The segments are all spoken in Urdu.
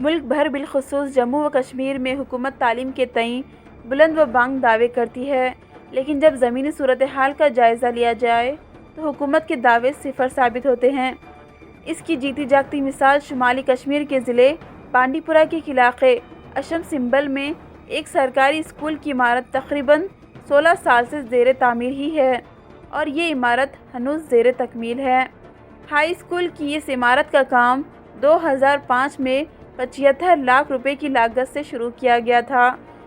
ملک بھر بالخصوص جموں و کشمیر میں حکومت تعلیم کے تئیں بلند و بانگ دعوے کرتی ہے، لیکن جب زمینی صورتحال کا جائزہ لیا جائے تو حکومت کے دعوے صفر ثابت ہوتے ہیں۔ اس کی جیتی جاگتی مثال شمالی کشمیر کے ضلع بانڈی پورہ کے علاقے اشم سنبل میں ایک سرکاری اسکول کی عمارت تقریباً 16 سال سے زیر تعمیر ہی ہے، اور یہ عمارت ہنوز زیر تکمیل ہے۔ ہائی اسکول کی اس عمارت کا کام 2005 میں 75 لاکھ روپے کی لاگت سے شروع کیا گیا تھا،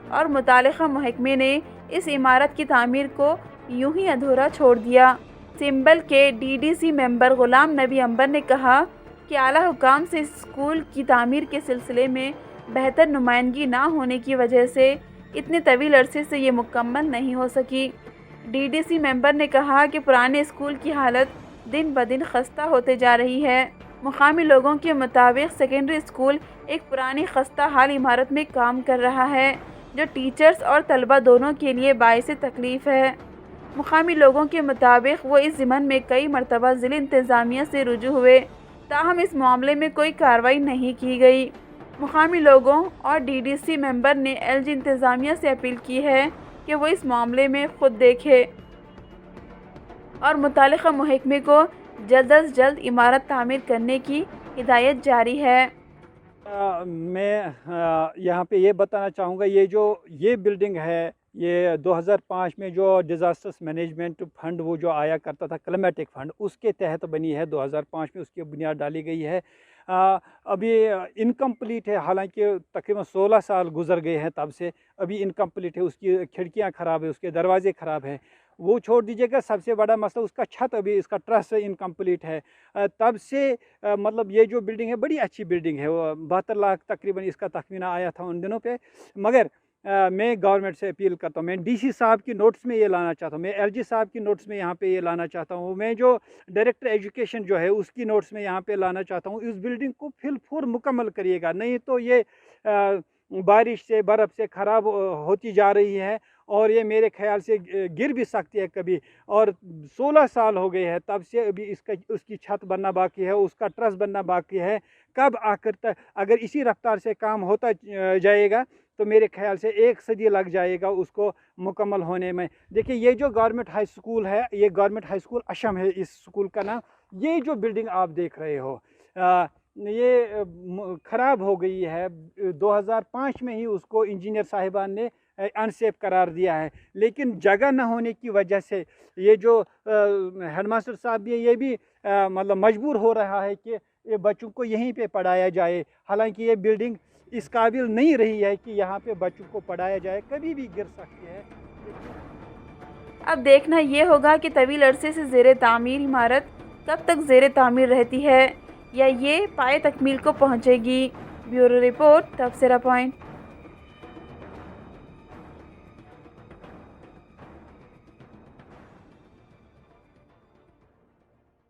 اور متعلقہ محکمے نے اس عمارت کی تعمیر کو یوں ہی ادھورا چھوڑ دیا۔ سنبل کے DDC ممبر غلام نبی عنبر نے کہا کہ اعلیٰ حکام سے اس اسکول کی تعمیر کے سلسلے میں بہتر نمائندگی نہ ہونے کی وجہ سے اتنے طویل عرصے سے یہ مکمل نہیں ہو سکی۔ DDC ممبر نے کہا کہ پرانے اسکول کی حالت دن بدن خستہ ہوتے جا رہی ہے۔ مقامی لوگوں کے مطابق سیکنڈری اسکول ایک پرانی خستہ حال عمارت میں کام کر رہا ہے، جو ٹیچرز اور طلبہ دونوں کے لیے باعث تکلیف ہے۔ مقامی لوگوں کے مطابق وہ اس ضمن میں کئی مرتبہ ضلع انتظامیہ سے رجوع ہوئے، تاہم اس معاملے میں کوئی کارروائی نہیں کی گئی۔ مقامی لوگوں اور DDC ممبر نے LG انتظامیہ سے اپیل کی ہے کہ وہ اس معاملے میں خود دیکھے اور متعلقہ محکمے کو جلد از جلد عمارت تعمیر کرنے کی ہدایت جاری ہے۔ میں یہاں پہ یہ بتانا چاہوں گا، یہ بلڈنگ ہے، یہ 2005 میں جو ڈیزاسٹرس مینجمنٹ فنڈ وہ جو آیا کرتا تھا، کلمیٹک فنڈ، اس کے تحت بنی ہے۔ 2005 میں اس کی بنیاد ڈالی گئی ہے۔ ابھی انکمپلیٹ ہے، حالانکہ تقریباً 16 سال گزر گئے ہیں تب سے، ابھی انکمپلیٹ ہے۔ اس کی کھڑکیاں خراب ہیں، اس کے دروازے خراب ہیں۔ وہ چھوڑ دیجیے گا، سب سے بڑا مسئلہ اس کا چھت، ابھی اس کا ٹرس انکمپلیٹ ہے۔ تب سے مطلب یہ جو بلڈنگ ہے بڑی اچھی بلڈنگ ہے، 72 لاکھ تقریباً اس کا تخمینہ آیا تھا ان دنوں پہ۔ مگر میں گورنمنٹ سے اپیل کرتا ہوں، میں DC صاحب کی نوٹس میں یہ لانا چاہتا ہوں، میں LG صاحب کی نوٹس میں یہاں پہ یہ لانا چاہتا ہوں، میں جو ڈائریکٹر ایجوکیشن جو ہے اس کی نوٹس میں یہاں پہ لانا چاہتا ہوں۔ اس بلڈنگ کو فی الفور مکمل کریے گا، نہیں تو یہ بارش سے برف سے خراب ہوتی جا رہی ہے، اور یہ میرے خیال سے گر بھی سکتی ہے کبھی۔ اور 16 سال ہو گئے ہیں تب سے، ابھی اس کی چھت بننا باقی ہے، اس کا ٹرس بننا باقی ہے۔ کب آخر تک اگر اسی رفتار سے کام ہوتا جائے گا تو میرے خیال سے 1 صدی لگ جائے گا اس کو مکمل ہونے میں۔ دیکھیے یہ جو گورنمنٹ ہائی اسکول ہے، یہ گورنمنٹ ہائی اسکول اشم ہے، اس اسکول کا نام۔ یہ جو بلڈنگ آپ دیکھ رہے ہو یہ خراب ہو گئی ہے۔ 2005 میں ہی اس کو انجینئر صاحبان نے انسیف قرار دیا ہے، لیکن جگہ نہ ہونے کی وجہ سے یہ جو ہیڈ ماسٹر صاحب بھی یہ بھی مطلب مجبور ہو رہا ہے کہ یہ بچوں کو یہیں پہ پڑھایا جائے، حالانکہ یہ بلڈنگ اس قابل نہیں رہی ہے کہ یہاں پہ بچوں کو پڑھایا جائے، کبھی بھی گر سکتی ہے۔ اب دیکھنا یہ ہوگا کہ طویل عرصے سے زیر تعمیر عمارت کب تک زیر تعمیر رہتی ہے، یا یہ پائے تکمیل کو پہنچے گی۔ بیورو رپورٹ، تبصرہ پوائنٹ۔